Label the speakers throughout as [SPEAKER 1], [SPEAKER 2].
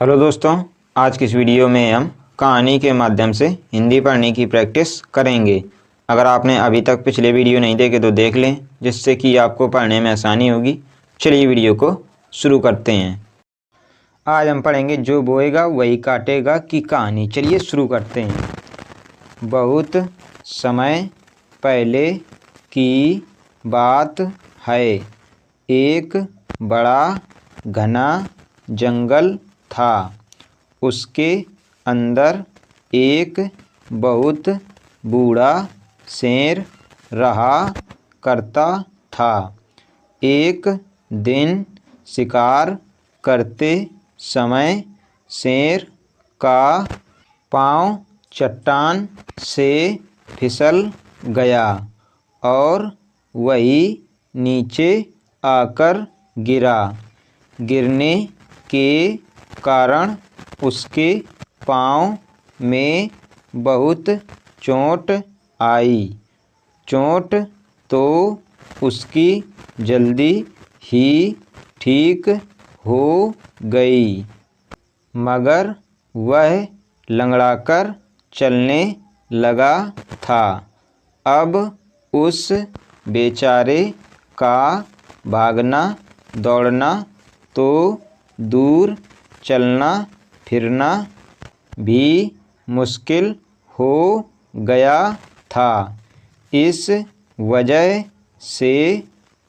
[SPEAKER 1] Hello दोस्तों, आज की इस वीडियो में हम कहानी के माध्यम से हिंदी पढ़ने की प्रैक्टिस करेंगे। अगर आपने अभी तक पिछले वीडियो नहीं देखे तो देख लें, जिससे कि आपको पढ़ने में आसानी होगी। चलिए वीडियो को शुरू करते हैं। आज हम पढ़ेंगे जो बोएगा वही काटेगा की कहानी। चलिए शुरू करते हैं। बहुत समय पहले की बात है। एक बड़ा घना जंगल था। उसके अंदर एक बहुत बूढ़ा शेर रहा करता था। एक दिन शिकार करते समय शेर का पाँव चट्टान से फिसल गया और वही नीचे आकर गिरा। गिरने के कारण उसके पाँव में बहुत चोट आई। चोट तो उसकी जल्दी ही ठीक हो गई, मगर वह लंगड़ाकर चलने लगा था। अब उस बेचारे का भागना दौड़ना तो दूर, चलना फिरना भी मुश्किल हो गया था। इस वजह से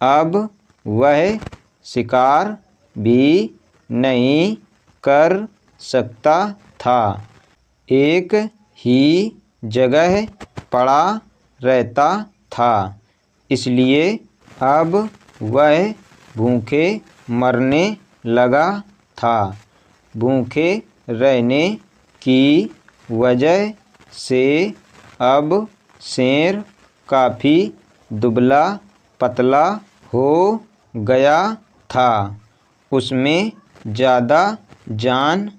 [SPEAKER 1] अब वह शिकार भी नहीं कर सकता था। एक ही जगह पड़ा रहता था। इसलिए अब वह भूखे मरने लगा था। भूखे रहने की वजह से अब शेर काफ़ी दुबला पतला हो गया था। उसमें ज़्यादा जान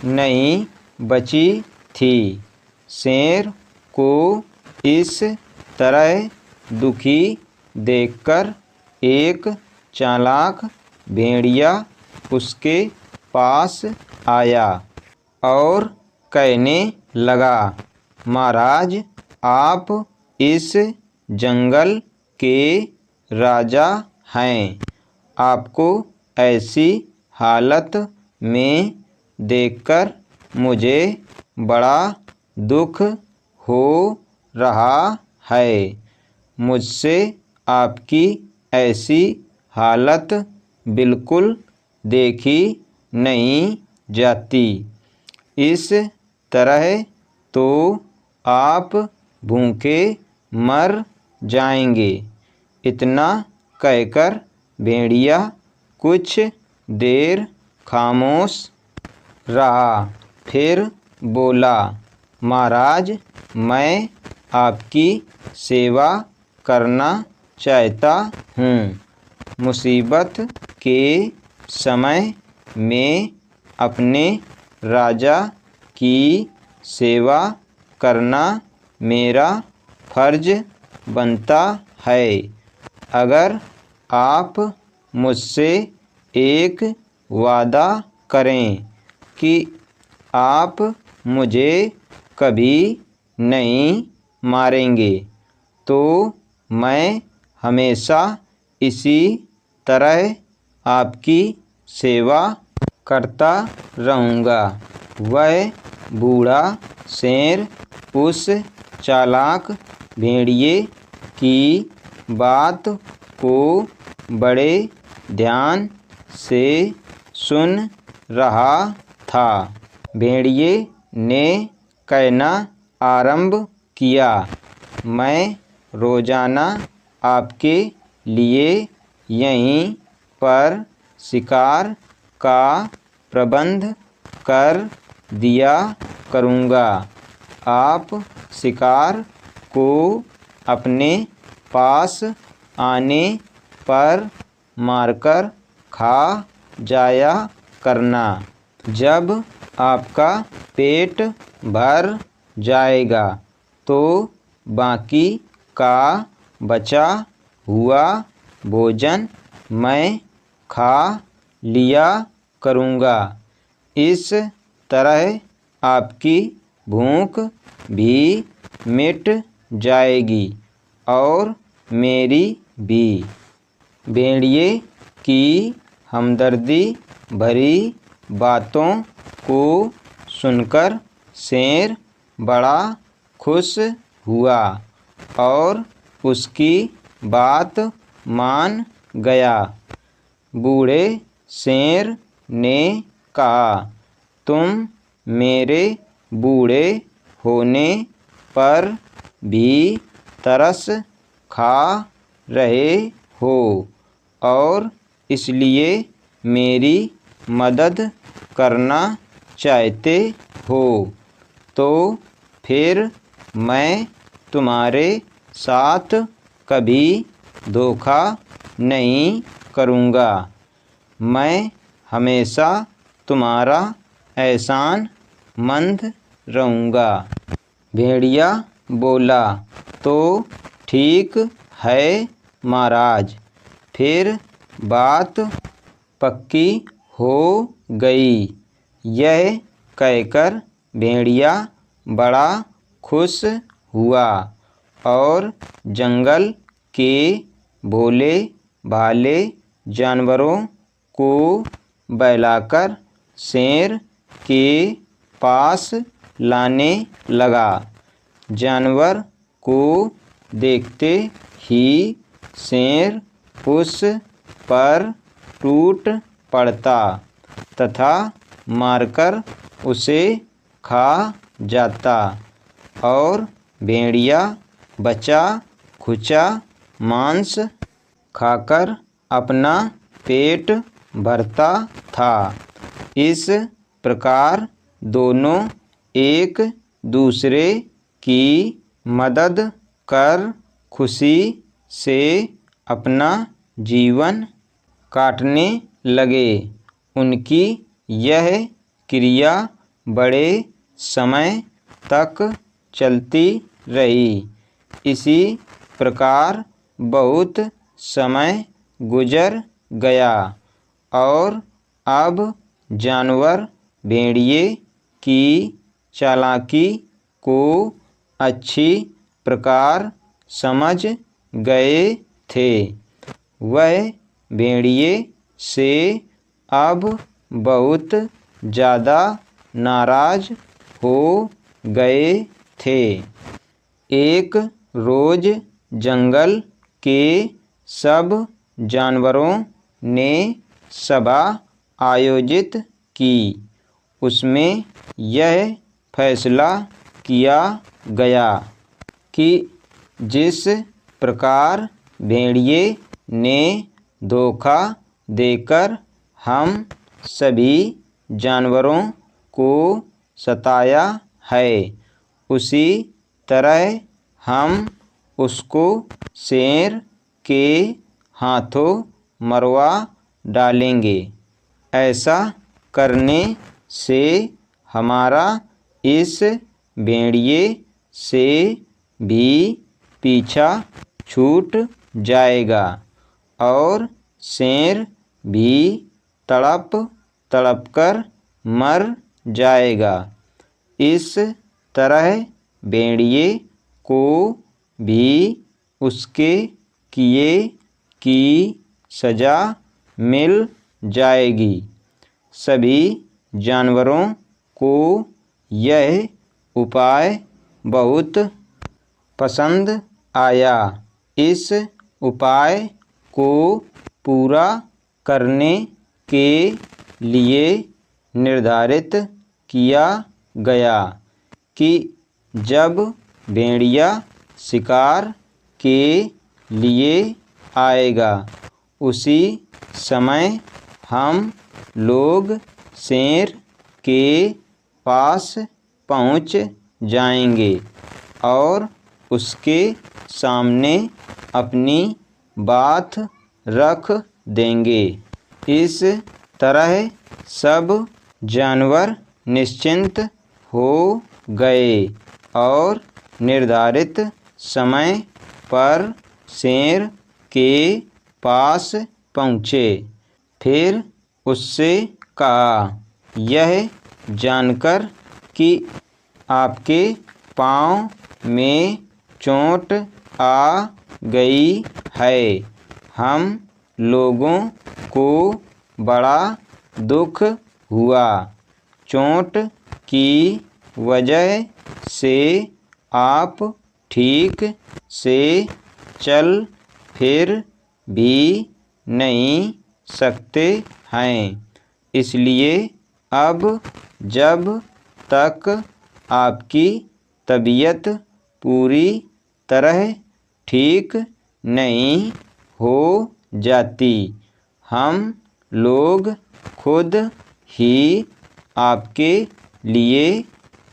[SPEAKER 1] नहीं बची थी। शेर को इस तरह दुखी देखकर एक चालाक भेड़िया उसके पास आया और कहने लगा, महाराज, आप इस जंगल के राजा हैं। आपको ऐसी हालत में देखकर मुझे बड़ा दुख हो रहा है। मुझसे आपकी ऐसी हालत बिल्कुल देखी नहीं जाती। इस तरह तो आप भूखे मर जाएंगे। इतना कहकर भेड़िया कुछ देर खामोश रहा, फिर बोला, महाराज, मैं आपकी सेवा करना चाहता हूँ। मुसीबत के समय में अपने राजा की सेवा करना मेरा फर्ज बनता है। अगर आप मुझसे एक वादा करें कि आप मुझे कभी नहीं मारेंगे, तो मैं हमेशा इसी तरह आपकी सेवा करता रहूँगा। वह बूढ़ा शेर उस चालाक भेड़िए की बात को बड़े ध्यान से सुन रहा था। भेड़िए ने कहना आरंभ किया, मैं रोजाना आपके लिए यहीं पर शिकार का प्रबंध कर दिया करूँगा। आप शिकार को अपने पास आने पर मारकर खा जाया करना। जब आपका पेट भर जाएगा तो बाकी का बचा हुआ भोजन मैं खा लिया करूँगा। इस तरह आपकी भूख भी मिट जाएगी और मेरी भी। भेड़िए की हमदर्दी भरी बातों को सुनकर शेर बड़ा खुश हुआ और उसकी बात मान गया। बूढ़े शेर ने कहा, तुम मेरे बूढ़े होने पर भी तरस खा रहे हो और इसलिए मेरी मदद करना चाहते हो, तो फिर मैं तुम्हारे साथ कभी धोखा नहीं करूँगा। मैं हमेशा तुम्हारा एहसान मंद रहूँगा। भेड़िया बोला, तो ठीक है महाराज। फिर बात पक्की हो गई। यह कहकर भेड़िया बड़ा खुश हुआ और जंगल के भोले भाले जानवरों को बहलाकर शेर के पास लाने लगा। जानवर को देखते ही शेर उस पर टूट पड़ता तथा मारकर उसे खा जाता और भेड़िया बचा खुचा मांस खाकर अपना पेट भरता था। इस प्रकार दोनों एक दूसरे की मदद कर खुशी से अपना जीवन काटने लगे। उनकी यह क्रिया बड़े समय तक चलती रही। इसी प्रकार बहुत समय गुजर गया और अब जानवर भेड़िए की चालाकी को अच्छी प्रकार समझ गए थे। वह भेड़िए से अब बहुत ज़्यादा नाराज हो गए थे। एक रोज़ जंगल के सब जानवरों ने सभा आयोजित की। उसमें यह फैसला किया गया कि जिस प्रकार भेड़िए ने धोखा देकर हम सभी जानवरों को सताया है, उसी तरह हम उसको शेर के हाथों मरवा डालेंगे। ऐसा करने से हमारा इस भेड़िए से भी पीछा छूट जाएगा और शेर भी तड़प तड़प कर मर जाएगा। इस तरह भेड़िए को भी उसके किए की सज़ा मिल जाएगी। सभी जानवरों को यह उपाय बहुत पसंद आया। इस उपाय को पूरा करने के लिए निर्धारित किया गया कि जब भेड़िया शिकार के लिए आएगा, उसी समय हम लोग शेर के पास पहुंच जाएंगे और उसके सामने अपनी बात रख देंगे। इस तरह सब जानवर निश्चिंत हो गए और निर्धारित समय पर शेर के पास पहुँचे। फिर उससे कहा, यह जानकर कि आपके पाँव में चोट आ गई है, हम लोगों को बड़ा दुख हुआ। चोट की वजह से आप ठीक से चल फिर भी नहीं सकते हैं, इसलिए अब जब तक आपकी तबीयत पूरी तरह ठीक नहीं हो जाती, हम लोग खुद ही आपके लिए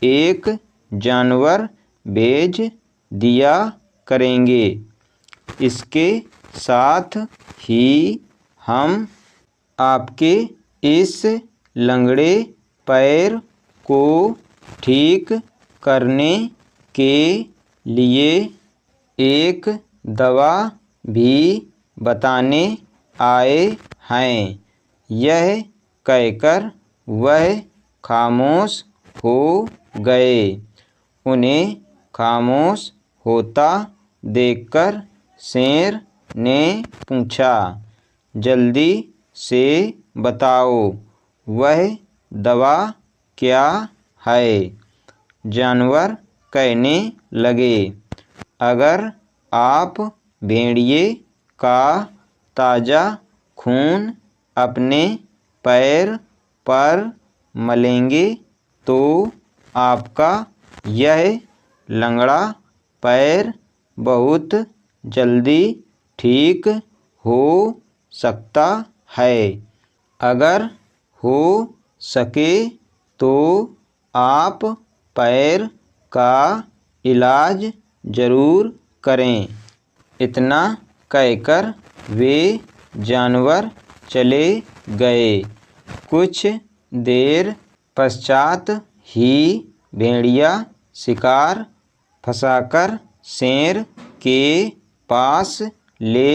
[SPEAKER 1] एक जानवर भेज दिया करेंगे। इसके साथ ही हम आपके इस लंगड़े पैर को ठीक करने के लिए एक दवा भी बताने आए हैं। यह कहकर वह खामोश हो गए। उन्हें खामोश होता देखकर शेर ने पूछा, जल्दी से बताओ वह दवा क्या है। जानवर कहने लगे, अगर आप भेड़िए का ताज़ा खून अपने पैर पर मलेंगे तो आपका यह लंगड़ा पैर बहुत जल्दी ठीक हो सकता है। अगर हो सके तो आप पैर का इलाज ज़रूर करें। इतना कहकर वे जानवर चले गए। कुछ देर पश्चात ही भेड़िया शिकार फंसाकर शेर के पास ले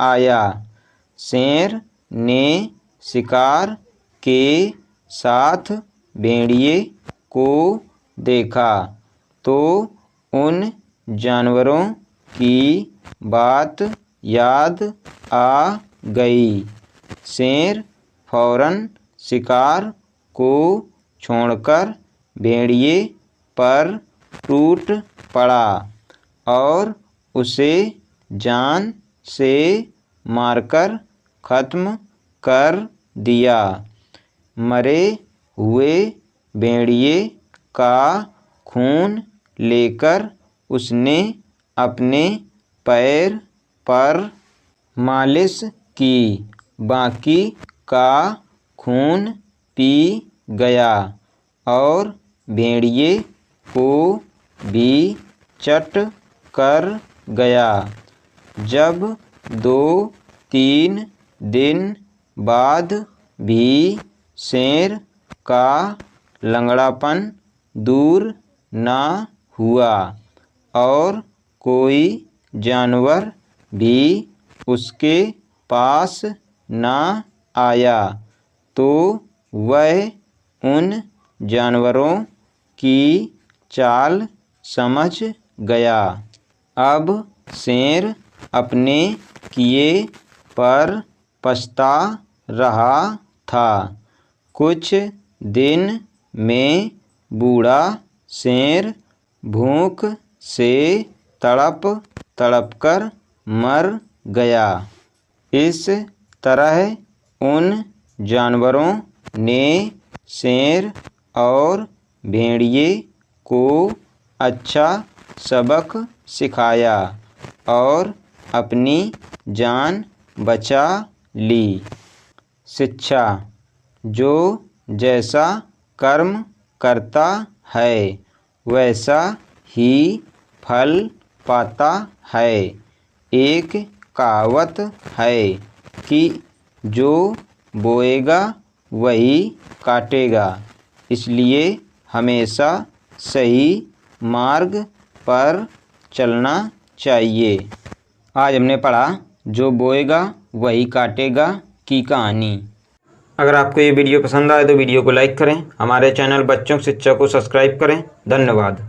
[SPEAKER 1] आया। शेर ने शिकार के साथ भेड़िए को देखा तो उन जानवरों की बात याद आ गई। शेर फौरन शिकार को छोड़कर भेड़िए पर टूट पड़ा और उसे जान से मारकर ख़त्म कर दिया। मरे हुए भेड़िए का खून लेकर उसने अपने पैर पर मालिश की, बाकी का खून पी गया और भेड़िए को भी चट कर गया। जब 2-3 दिन बाद भी शेर का लंगड़ापन दूर न हुआ और कोई जानवर भी उसके पास न आया तो वह उन जानवरों की चाल समझ गया। अब शेर अपने किए पर पछता रहा था। कुछ दिन में बूढ़ा शेर भूख से तड़प तड़प कर मर गया। इस तरह उन जानवरों ने शेर और भेड़िए को अच्छा सबक सिखाया और अपनी जान बचा ली। शिक्षा: जो जैसा कर्म करता है वैसा ही फल पाता है। एक कहावत है कि जो बोएगा वही काटेगा, इसलिए हमेशा सही मार्ग पर चलना चाहिए। आज हमने पढ़ा जो बोएगा वही काटेगा की कहानी। अगर आपको ये वीडियो पसंद आए तो वीडियो को लाइक करें। हमारे चैनल बच्चों की शिक्षा को सब्सक्राइब करें। धन्यवाद।